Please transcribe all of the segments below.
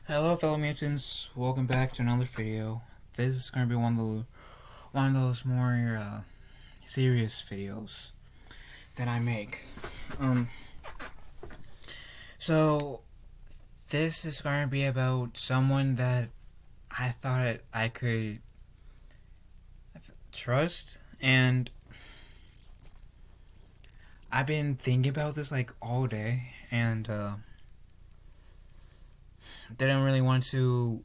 Hello, fellow mutants. Welcome back to another video. This is going to be one of those more serious videos that I make. Um, so this is going to be about someone that I thought I could trust, and I've been thinking about this like all day, and didn't really want to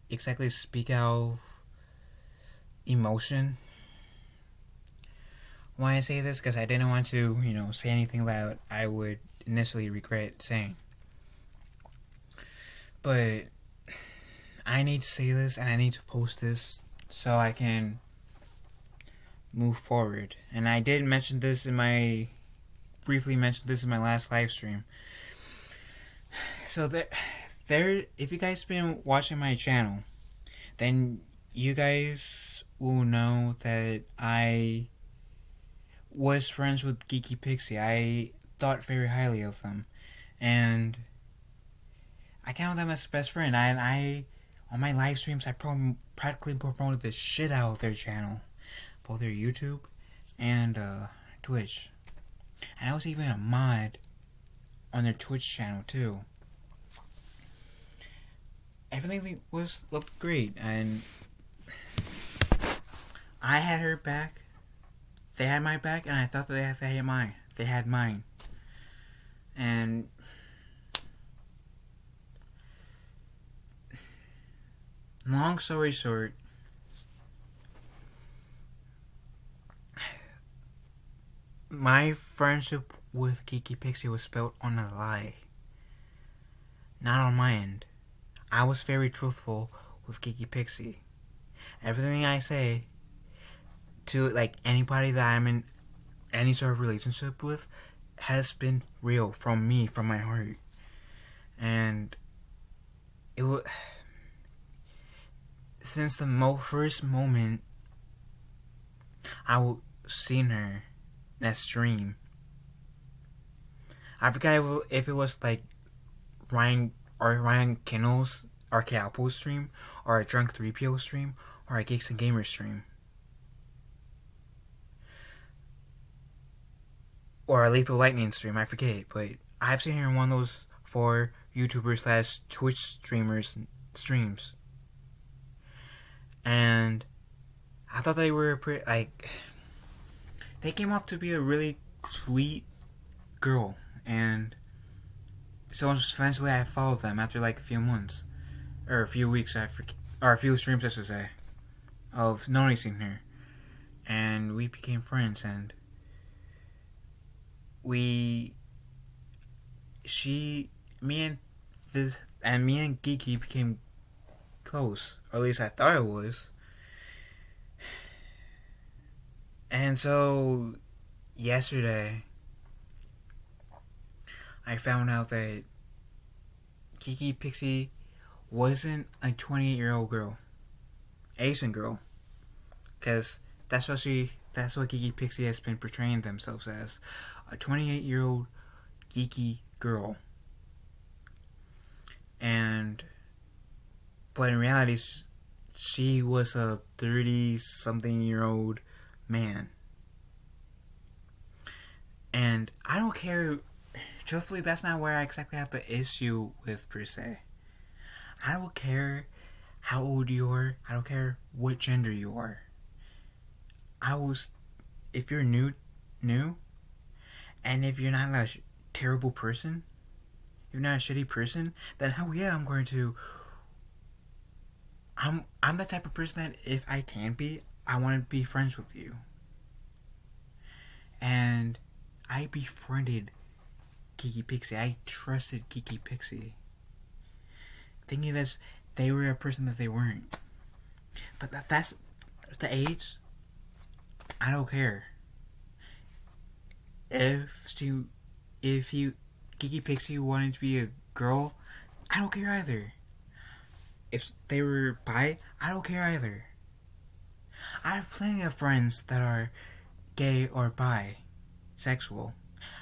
exactly speak out emotion when I say this, because I didn't want to, say anything that I would initially regret saying. But I need to say this and I need to post this so I can move forward. And I did mention this briefly mention this in my last live stream. So if you guys been watching my channel, then you guys will know that I was friends with Geeky Pixie. I thought very highly of them, and I count them as a best friend. I on my live streams, I practically promoted the shit out of their channel, both their YouTube and Twitch. And I was even a mod on their Twitch channel too. Everything looked great, and I had her back. They had my back, and I thought that they had mine. They had mine, and long story short, my friendship with Geeky Pixie was built on a lie. Not on my end. I was very truthful with Geeky Pixie. Everything I say to anybody that I'm in any sort of relationship with has been real from me, from my heart. And it was since the first moment I seen her in a stream. I forgot if it was like Ryan Kinnell's Arcade Apple stream, or a Drunk 3PO stream, or a Geeks and Gamers stream, or a Lethal Lightning stream. I forget, but I've seen her in one of those 4 YouTubers / Twitch streamers streams, and I thought they were they came off to be a really sweet girl, and so eventually I followed them after a few months, or a few weeks, or a few streams I should say, of noticing her, and we became friends, and me and Geeky became close, or at least I thought it was. And so yesterday I found out that Geeky Pixie wasn't a 28-year-old girl, Asian girl, because that's what Geeky Pixie has been portraying themselves as, a 28-year-old geeky girl. But in reality, she was a 30-something-year-old man. And I don't care. Truthfully, that's not where I exactly have the issue with, per se. I don't care how old you are. I don't care what gender you are. If you're new, and if you're not a terrible person, if you're not a shitty person, then hell yeah, I'm the type of person that if I can be, I want to be friends with you. And I befriended Geeky Pixie. I trusted Geeky Pixie, thinking that they were a person that they weren't. But that's the age. I don't care. If Geeky Pixie wanted to be a girl, I don't care either. If they were bi, I don't care either. I have plenty of friends that are gay or bisexual.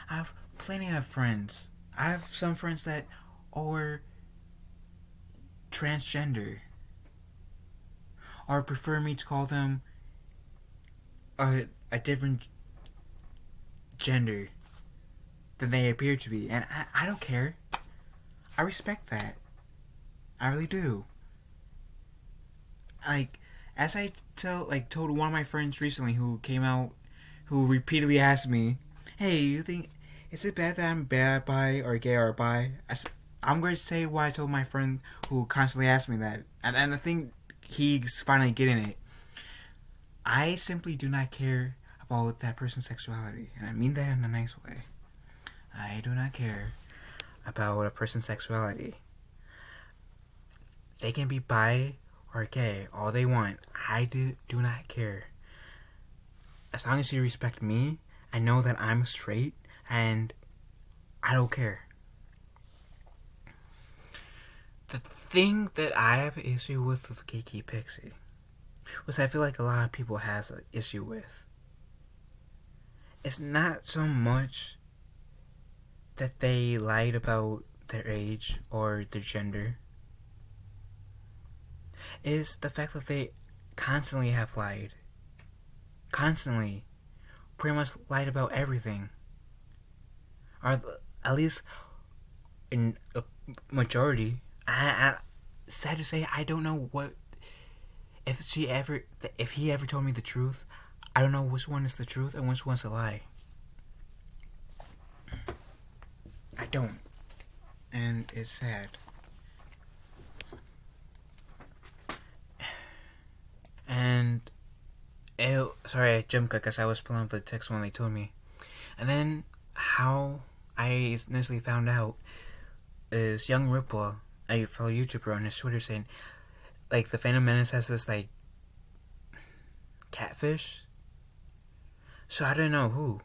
I have plenty of friends. I have some friends that are transgender, or prefer me to call them a different gender than they appear to be. And I don't care. I respect that. I really do. Like, as I told one of my friends recently who came out, who repeatedly asked me, "Hey, you think, is it bad that I'm bad, bi, or gay, or bi?" I'm going to say what I told my friend who constantly asked me that. And I think he's finally getting it. I simply do not care about that person's sexuality. And I mean that in a nice way. I do not care about a person's sexuality. They can be bi or gay all they want. I do not care. As long as you respect me, I know that I'm straight, and I don't care. The thing that I have an issue with Geeky Pixie, which I feel like a lot of people has an issue with, it's not so much that they lied about their age or their gender. It's the fact that they constantly have lied. Constantly. Pretty much lied about everything. Or at least in a majority. Sad to say, I don't know what, if he ever told me the truth, I don't know which one is the truth and which one's a lie. I don't. And it's sad. And sorry, I jumped because I was pulling up the text when they told me. And then how I initially found out is Young Ripple, a fellow YouTuber, on his Twitter saying, like, the Phantom Menace has this, like, catfish. So I didn't know who.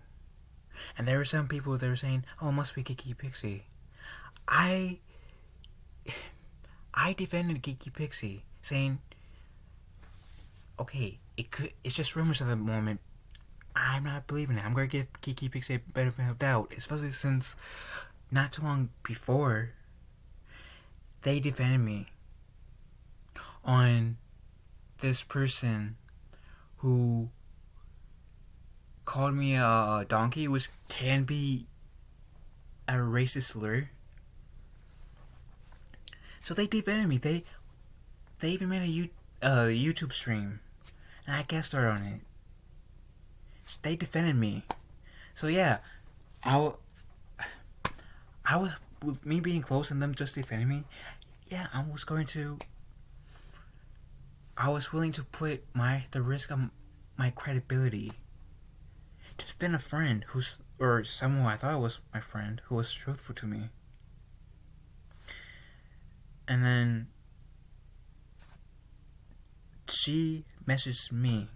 And there were some people that were saying, "Oh, it must be Geeky Pixie." I defended Geeky Pixie, saying, okay, it's just rumors at the moment. I'm not believing it. I'm going to give Geeky Pixie a benefit of doubt, especially since not too long before they defended me on this person who called me a donkey, which can be a racist slur. So they defended me. They even made a YouTube stream, and I guest starred on it. They defended me. So yeah, I was, with me being close and them just defending me, yeah, I was willing to put the risk of my credibility to defend a friend or someone I thought was my friend who was truthful to me. And then she messaged me,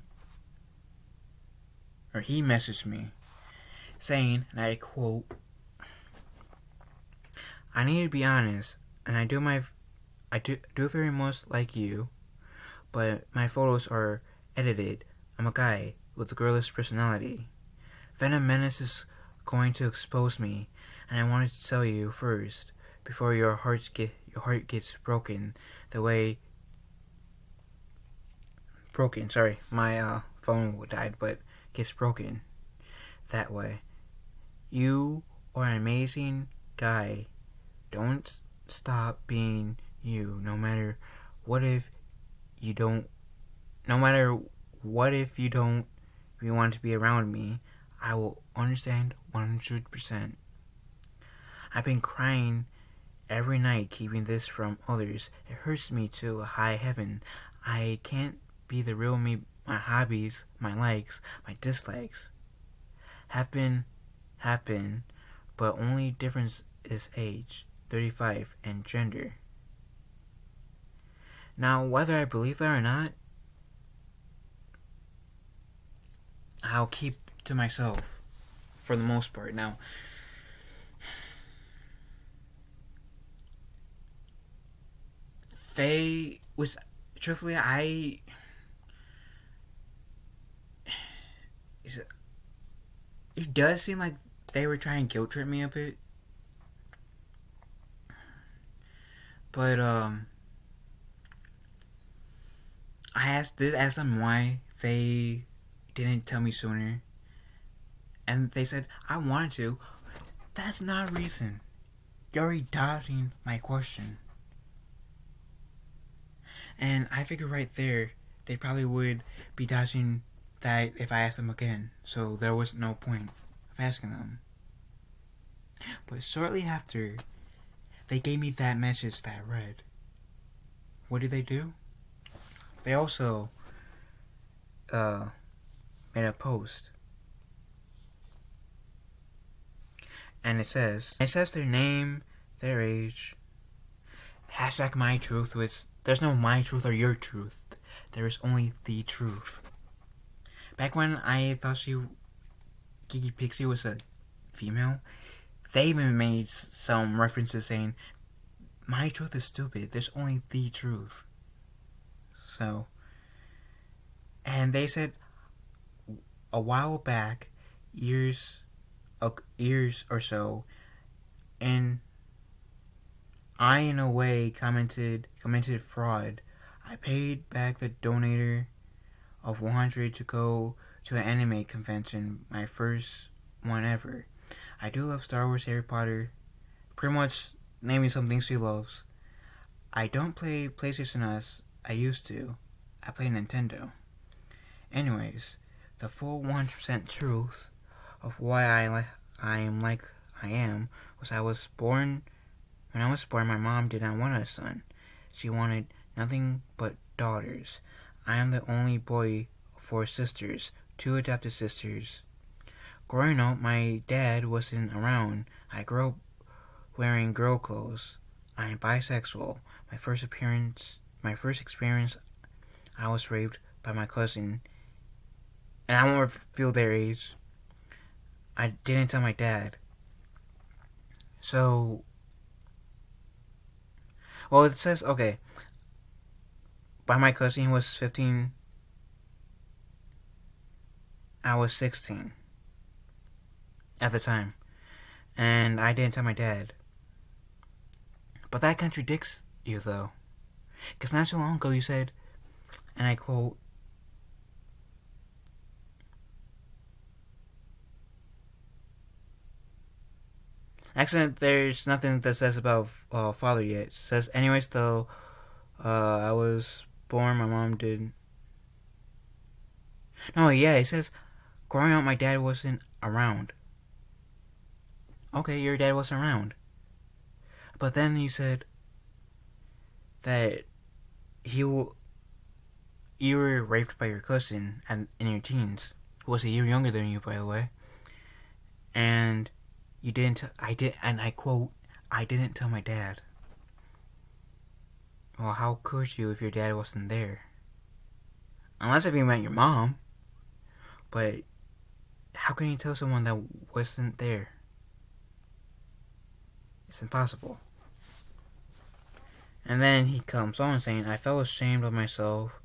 or he messaged me, saying, and I quote, "I need to be honest, and I do very much like you, but my photos are edited. I'm a guy with a girlish personality. Venom Menace is going to expose me, and I wanted to tell you first, before your heart gets broken the way broken. Sorry, my phone died, but gets broken that way. You are an amazing guy. Don't stop being you. No matter what if you don't want to be around me, I will understand 100%. I've been crying every night keeping this from others. It hurts me to a high heaven. I can't be the real me. My hobbies, my likes, my dislikes have been, but only difference is age, 35, and gender. Now, whether I believe that or not, I'll keep to myself for the most part. Now, truthfully, it does seem like they were trying to guilt trip me a bit. But, asked them why they didn't tell me sooner, and they said I wanted to. That's not a reason. You're already dodging my question. And I figured right there, they probably would be dodging that if I asked them again. So there was no point of asking them. But shortly after, they gave me that message that I read. What did they do? They also made a post. And it says their name, their age, hashtag my truth, which there's no my truth or your truth. There is only the truth. Back when I thought Geeky Pixie was a female, they even made some references saying, my truth is stupid, there's only the truth. So, and they said a while back, years or so, and I in a way commented fraud. I paid back the donator of 100 to go to an anime convention, my first one ever. I do love Star Wars, Harry Potter, pretty much naming some things she loves. I don't play PlayStation as I used to. I play Nintendo. Anyways, the full 100% truth of why I am like I am was when I was born, my mom did not want a son. She wanted nothing but daughters. I am the only boy of 4 sisters, 2 adopted sisters. Growing up, my dad wasn't around. I grew up wearing girl clothes. I am bisexual. My first experience, I was raped by my cousin, and I won't reveal their age. I didn't tell my dad. So, well, it says, okay, by my cousin was 15, I was 16 at the time, and I didn't tell my dad. But that contradicts you, though, because not so long ago you said, and I quote, actually, there's nothing that says about father yet. It says, anyways, though, I was born, my mom did. No, yeah, it says, growing up, my dad wasn't around. Okay, your dad wasn't around. But then you said that you were raped by your cousin in your teens, who was a year younger than you, by the way. And you didn't. And I quote, I didn't tell my dad. Well, how could you if your dad wasn't there? Unless if you met your mom. But how can you tell someone that wasn't there? It's impossible. And then he comes on saying, I felt ashamed of myself.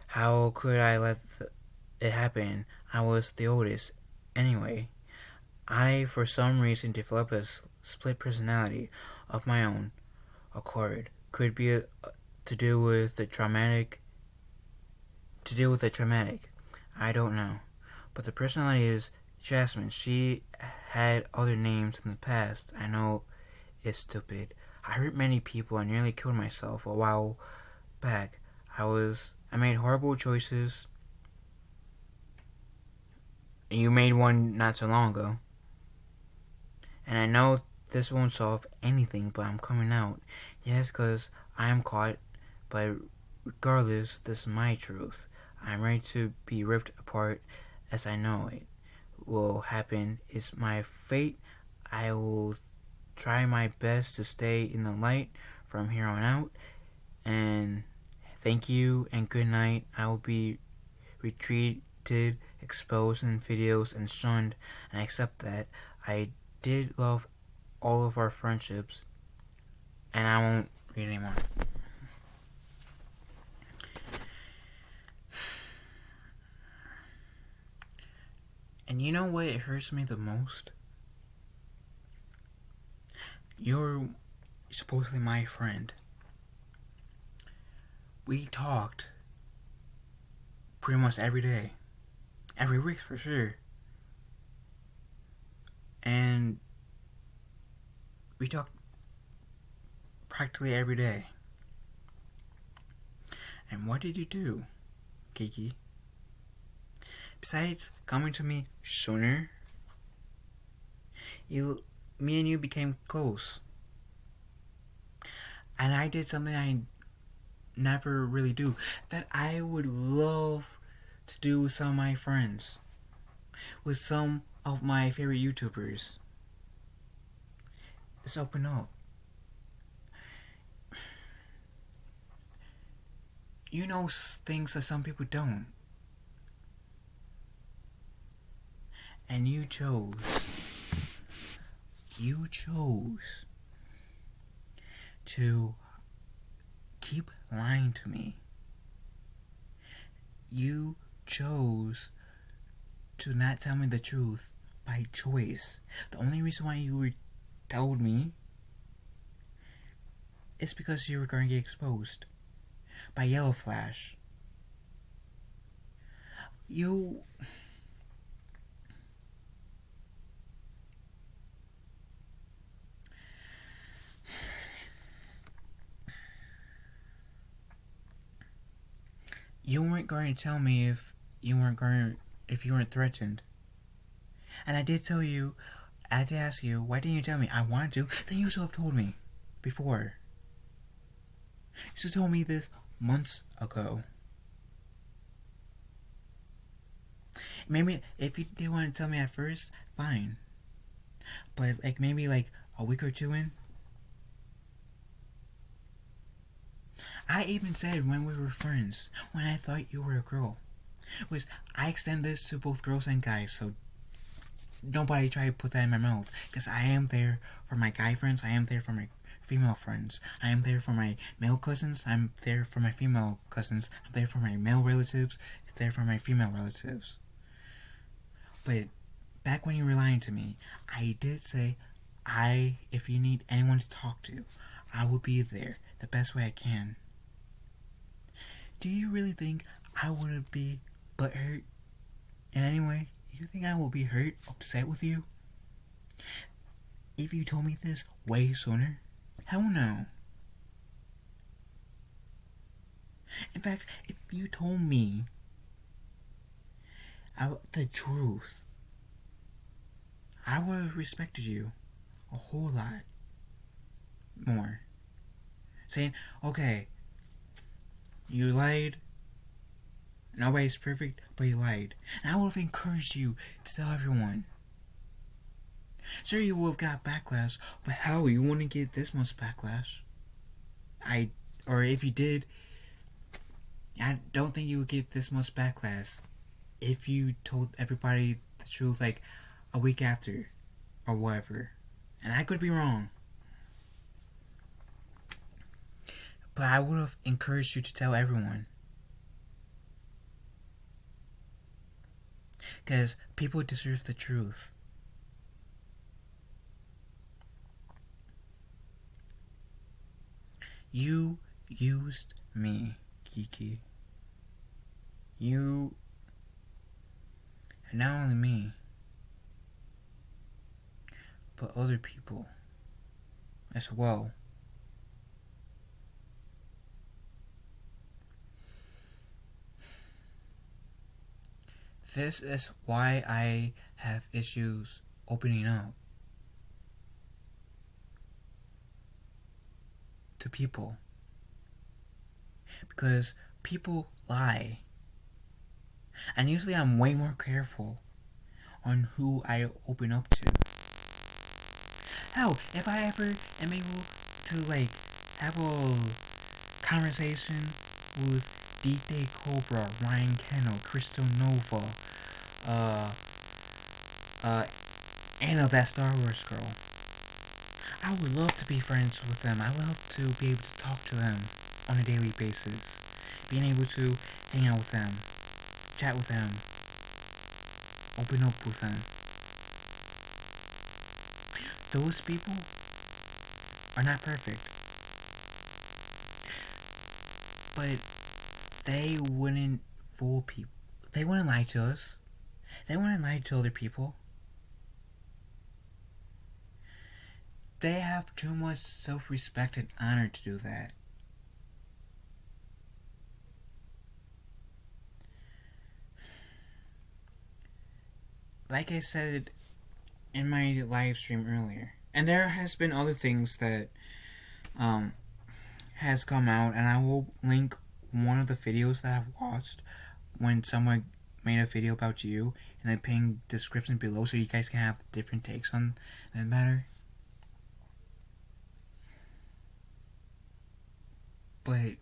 How could I let it happen? I was the oldest. Anyway, I, for some reason, developed a split personality of my own accord. Could be to do with the traumatic. I don't know. But the personality is Jasmine. She had other names in the past. I know it's stupid. I hurt many people and nearly killed myself a while back. I made horrible choices. You made one not so long ago. And I know this won't solve anything, but I'm coming out. Yes, because I am caught, but regardless, this is my truth. I'm ready to be ripped apart as I know it will happen. It's my fate. I will try my best to stay in the light from here on out. And thank you and good night. I will be retreated, exposed in videos and shunned, and I accept that. I did love all of our friendships, and I won't read anymore. And you know what hurts me the most? You're supposedly my friend. We talked pretty much every day. Every week for sure. And we talk practically every day. And what did you do, Geeky? Besides coming to me sooner, me and you became close. And I did something I never really do, that I would love to do with some of my friends, with some of my favorite YouTubers. Let's open up. You know things that some people don't. And you chose to keep lying to me. You chose to not tell me the truth by choice. The only reason why you told me is because you were going to get exposed by Yellow Flash. You weren't going to tell me if you weren't threatened. And I did tell you, I did ask you, why didn't you tell me? I wanted to. Then you should have told me before. You should have told me this months ago. Maybe if you didn't want to tell me at first, fine. But maybe a week or two in. I even said when we were friends, when I thought you were a girl, was I extend this to both girls and guys, so nobody try to put that in my mouth. Because I am there for my guy friends, I am there for my female friends, I am there for my male cousins, I'm there for my female cousins, I'm there for my male relatives, there for my female relatives. But back when you were lying to me, I did say, if you need anyone to talk to, I will be there the best way I can. Do you really think I would be butthurt in any way? You think I will be hurt, upset with you if you told me this way sooner? Hell no. In fact, if you told me the truth, I would have respected you a whole lot more. Saying, okay, you lied. Nobody's perfect, but you lied. And I would have encouraged you to tell everyone. Sure, you would have got backlash, but how? You wouldn't get this much backlash. Or if you did, I don't think you would get this much backlash if you told everybody the truth a week after, or whatever. And I could be wrong. But I would have encouraged you to tell everyone. Because people deserve the truth. You used me, Geeky. And not only me, but other people as well. This is why I have issues opening up to people. Because people lie. And usually I'm way more careful on who I open up to. Hell, if I ever am able to have a conversation with D-Day Cobra, Ryan Kennel, Crystal Nova, Anna, that Star Wars girl, I would love to be friends with them. I love to be able to talk to them on a daily basis. Being able to hang out with them, chat with them, open up with them. Those people are not perfect. But they wouldn't fool people. They wouldn't lie to us. They wouldn't lie to other people. They have too much self-respect and honor to do that. Like I said in my live stream earlier, and there has been other things that has come out, and I will link one of the videos that I've watched when someone made a video about you in the pinned description below, so you guys can have different takes on that matter. But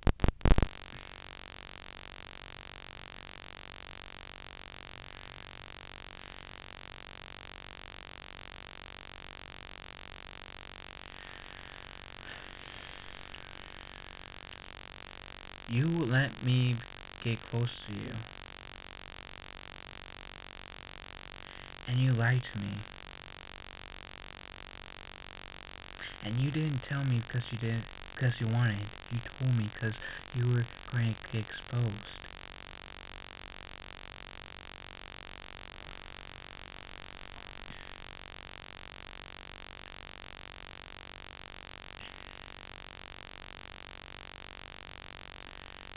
you let me get close to you, and you lied to me, and you didn't tell me because you wanted. You told me because you were going to get exposed.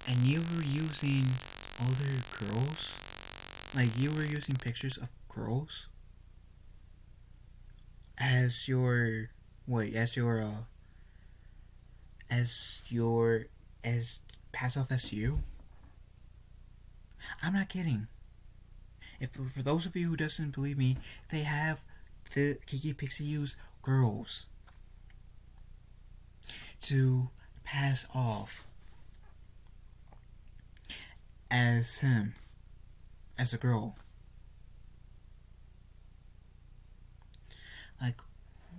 And you were using other girls? Like, you were using pictures of girls as your, as pass off as you? I'm not kidding. If for those of you who doesn't believe me, they have the Geeky Pixie use girls to pass off as him, as a girl. Like,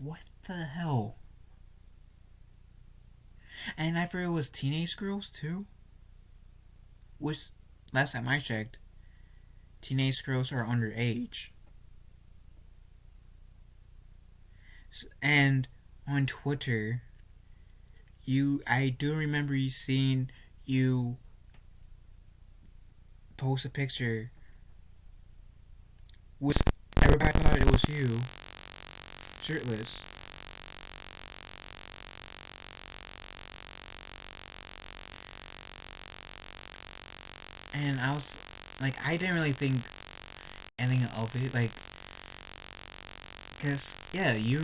what the hell? And I figured it was teenage girls too, which last time I checked, teenage girls are underage. And on Twitter, I do remember you seeing you post a picture which everybody thought it was you, shirtless. And I was like, I didn't really think anything of it, like, because yeah, you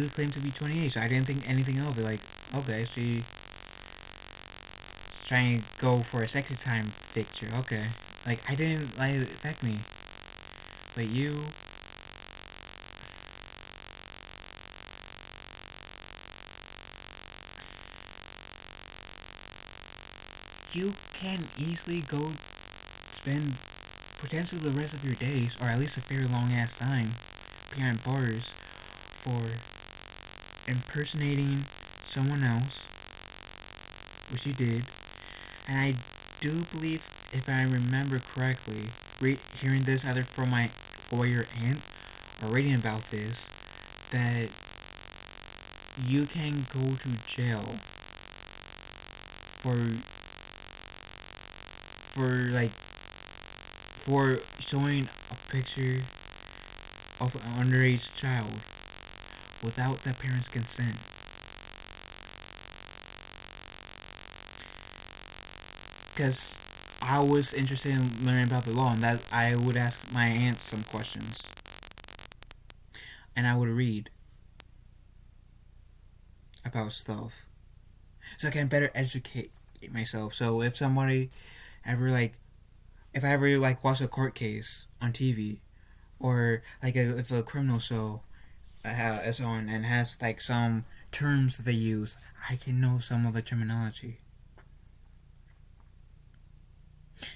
claim to be 28, so I didn't think anything of it. Like, okay, she's trying to go for a sexy time picture. Okay, like, I didn't let it affect me, but you can easily go spend potentially the rest of your days, or at least a very long ass time, behind bars for impersonating someone else, which you did. And I do believe, if I remember correctly, hearing this either from my lawyer aunt or reading about this, that you can go to jail for showing a picture of an underage child without the parent's consent. Because I was interested in learning about the law, and that I would ask my aunt some questions, and I would read about stuff, so I can better educate myself. So if somebody ever if I ever watch a court case on TV, or if a criminal show is on and has some terms that they use, I can know some of the terminology.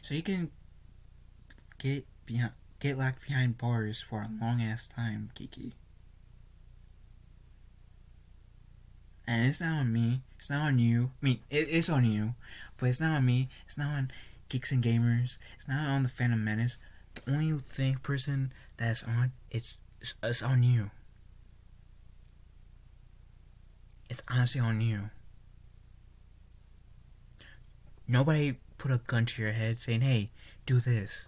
So you can get locked behind bars for a long ass time, Geeky. And it's not on me. It's not on you. I mean, it is on you, but it's not on me. It's not on Geeks and Gamers. It's not on the Phantom Menace. The only person that's on it's on you. It's honestly on you. Nobody put a gun to your head saying, hey, do this.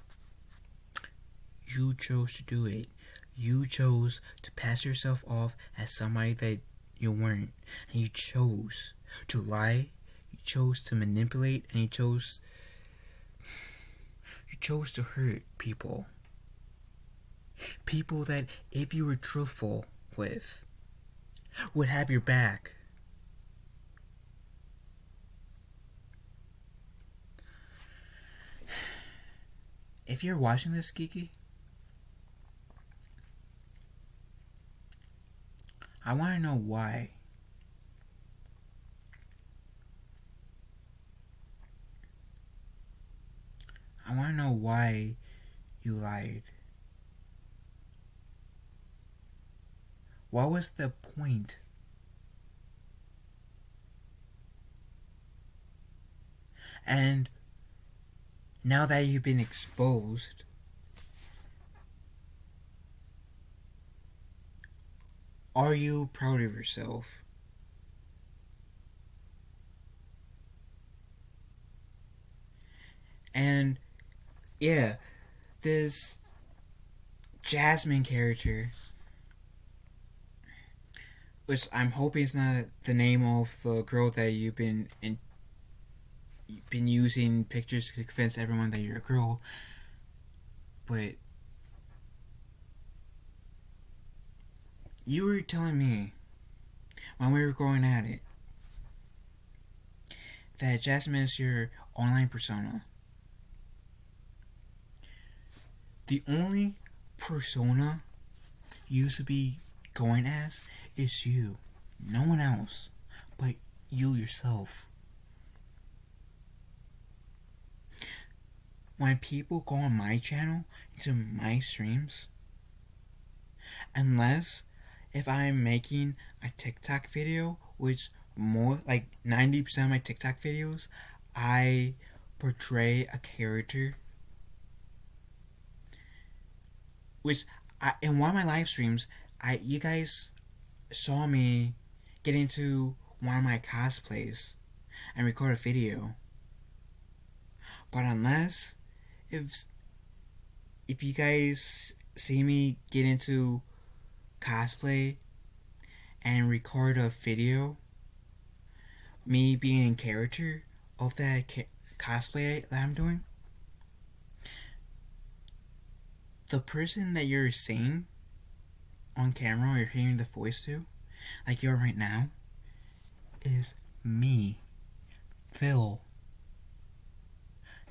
You chose to do it. You chose to pass yourself off as somebody that you weren't. And you chose to lie. You chose to manipulate. And you chose to hurt people. People that, if you were truthful with, would have your back. If you're watching this, Geeky, I want to know why. I want to know why you lied. What was the point? And now that you've been exposed, are you proud of yourself? And yeah, this Jasmine character, which I'm hoping is not the name of the girl that you've been using pictures to convince everyone that you're a girl, but you were telling me when we were going at it that Jasmine is your online persona. The only persona you should be going as is you. No one else but you yourself. When people go on my channel, into my streams, unless if I'm making a TikTok video, which more like 90% of my TikTok videos, I portray a character, which in one of my live streams, you guys saw me get into one of my cosplays and record a video. But unless if you guys see me get into cosplay and record a video, me being in character of that cosplay that I'm doing, the person that you're seeing on camera or you're hearing the voice to, like you are right now, is me, Phil,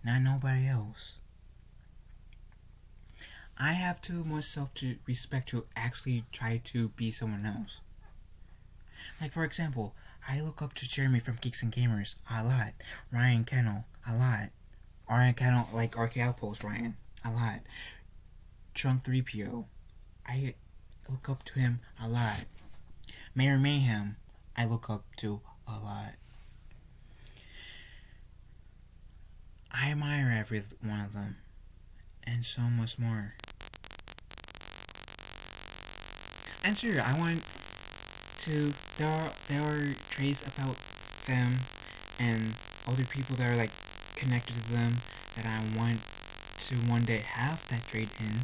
not nobody else. I have too much self-respect to actually try to be someone else. Like, for example, I look up to Jeremy from Geeks and Gamers a lot. Ryan Kennel, a lot. Ryan Kennel, like RK Outpost Ryan, a lot. Trunk 3PO, I look up to him a lot. Mayor Mayhem, I look up to a lot. I admire every one of them, and so much more. And sure, I want to. There are traits about them and other people that are like connected to them that I want to one day have that trait in.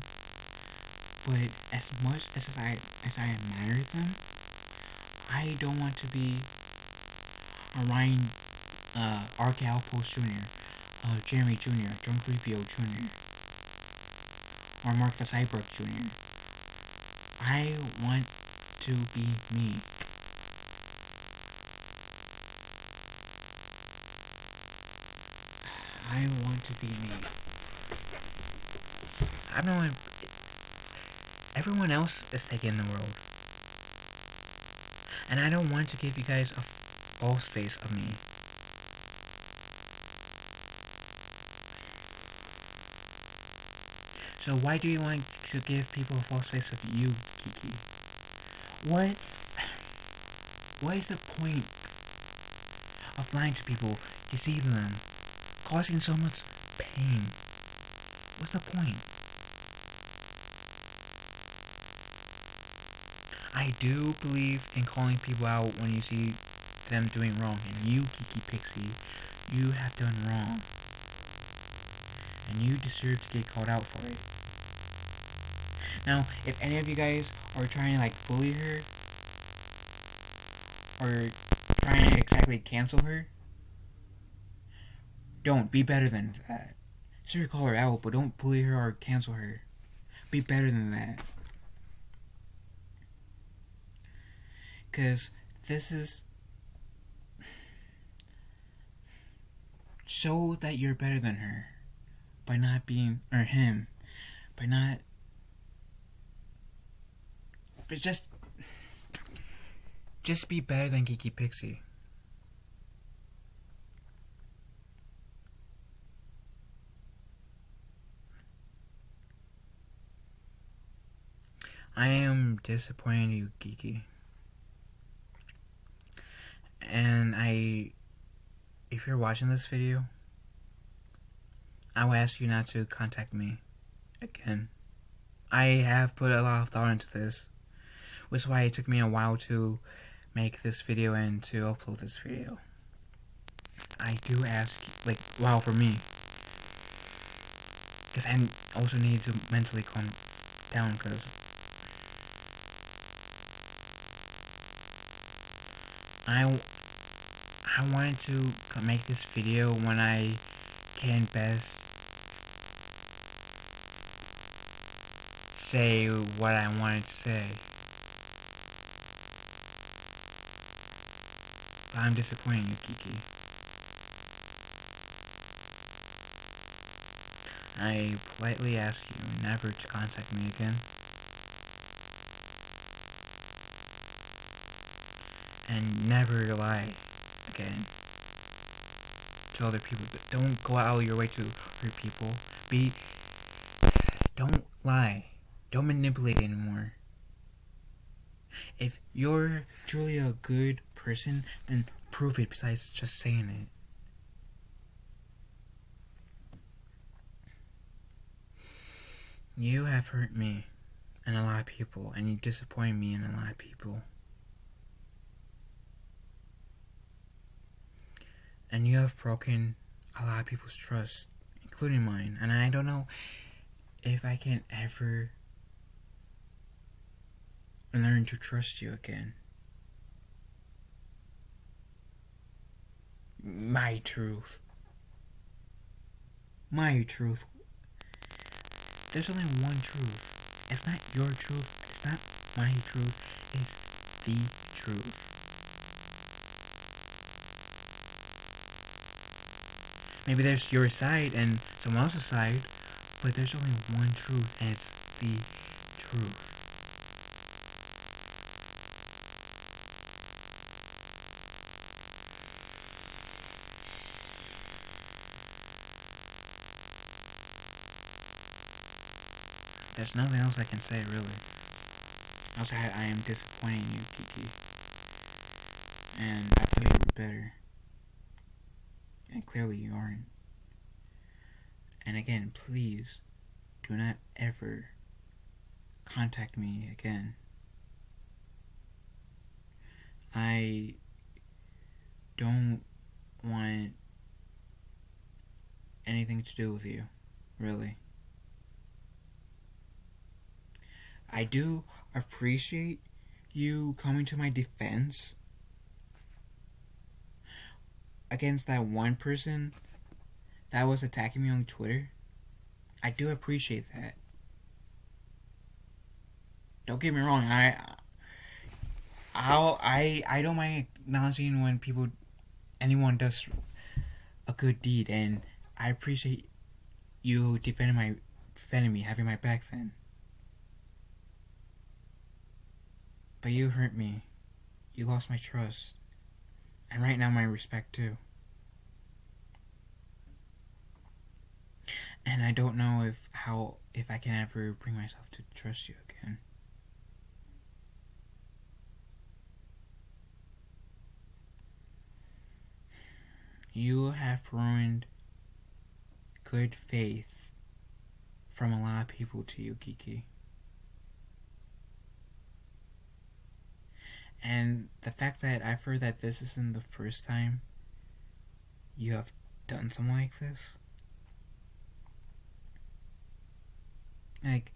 But as much as I admire them, I don't want to be a Ryan, RK Outpost Jr., Jeremy Jr., Drunk 3PO Jr., or Mark the Cyborg Jr. I want to be me. I want to be me. I don't know. Everyone else is taking the world. And I don't want to give you guys a false face of me. So why do you want to give people a false face of you, Geeky? What is the point of lying to people, deceiving them, causing so much pain? What's the point? I do believe in calling people out when you see them doing wrong, and you, Geeky Pixie, you have done wrong. And you deserve to get called out for it. Now, if any of you guys are trying to bully her, or trying to exactly cancel her, don't. Be better than that. Sure, call her out, but don't bully her or cancel her. Be better than that. Because this is... show that you're better than her. By not being... or him. By not... but just be better than Geeky Pixie. I am disappointed in you, Geeky. And if you're watching this video, I will ask you not to contact me again. I have put a lot of thought into this, which is why it took me a while to make this video and to upload this video. I do ask, wow, for me, because I also need to mentally calm down, because I wanted to make this video when I can best say what I wanted to say. But I'm disappointing you, Geeky. I politely ask you never to contact me again. And never lie again to other people. But don't go out of your way to hurt people. Don't lie. Don't manipulate anymore. If you're truly a good person, then prove it besides just saying it. You have hurt me and a lot of people, and you disappoint me and a lot of people. And you have broken a lot of people's trust, including mine. And I don't know if I can ever learn to trust you again. My truth. My truth. There's only one truth. It's not your truth. It's not my truth. It's the truth. Maybe there's your side and someone else's side, but there's only one truth, and it's the truth. There's nothing else I can say, really. Outside, I am disappointing you, Geeky. And I thought you were better. And clearly you aren't. And again, please do not ever contact me again. I don't want anything to do with you, really. I do appreciate you coming to my defense against that one person that was attacking me on Twitter. I do appreciate that. Don't get me wrong. I don't mind acknowledging when anyone does a good deed, and I appreciate you defending me, having my back then. But you hurt me. You lost my trust. And right now my respect too. And I don't know if I can ever bring myself to trust you again. You have ruined good faith from a lot of people to you, Geeky. And the fact that I've heard that this isn't the first time you have done something like this? Like,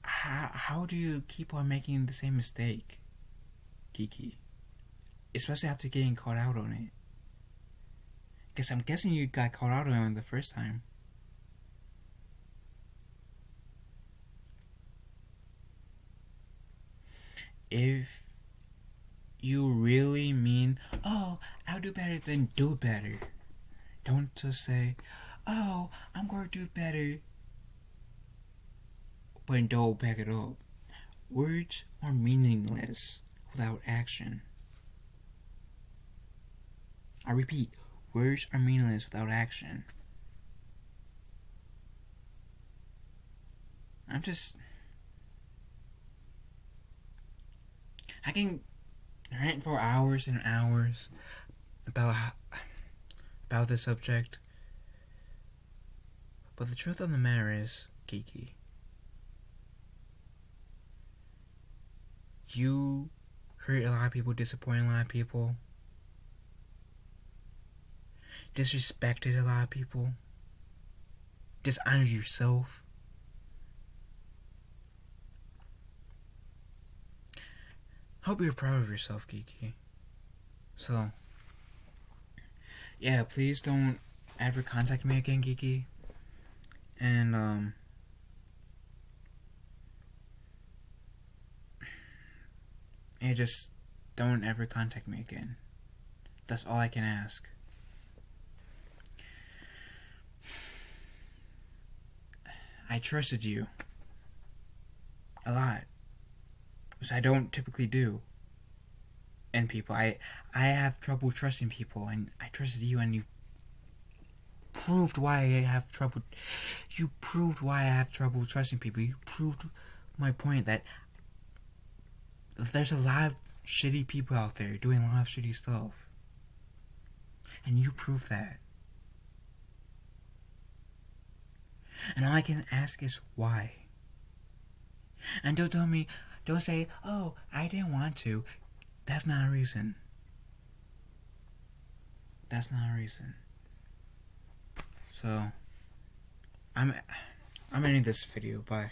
how do you keep on making the same mistake, Geeky? Especially after getting caught out on it. Because I'm guessing you got caught out on it the first time. If you really mean, oh, I'll do better, then do better. Don't just say, oh, I'm going to do better, but don't back it up. Words are meaningless without action. I repeat, words are meaningless without action. I can rant for hours and hours about this subject, but the truth of the matter is, Geeky, you hurt a lot of people, disappointed a lot of people, disrespected a lot of people, dishonored yourself. Hope you're proud of yourself, Geeky. So, yeah, please don't ever contact me again, Geeky. And, just don't ever contact me again. That's all I can ask. I trusted you a lot, which I don't typically do in people. I have trouble trusting people, and I trusted you, and you proved why I have trouble. You proved why I have trouble trusting people. You proved my point that there's a lot of shitty people out there doing a lot of shitty stuff, and you proved that. And all I can ask is why. And don't say, oh, I didn't want to. That's not a reason. That's not a reason. So, I'm ending this video. Bye.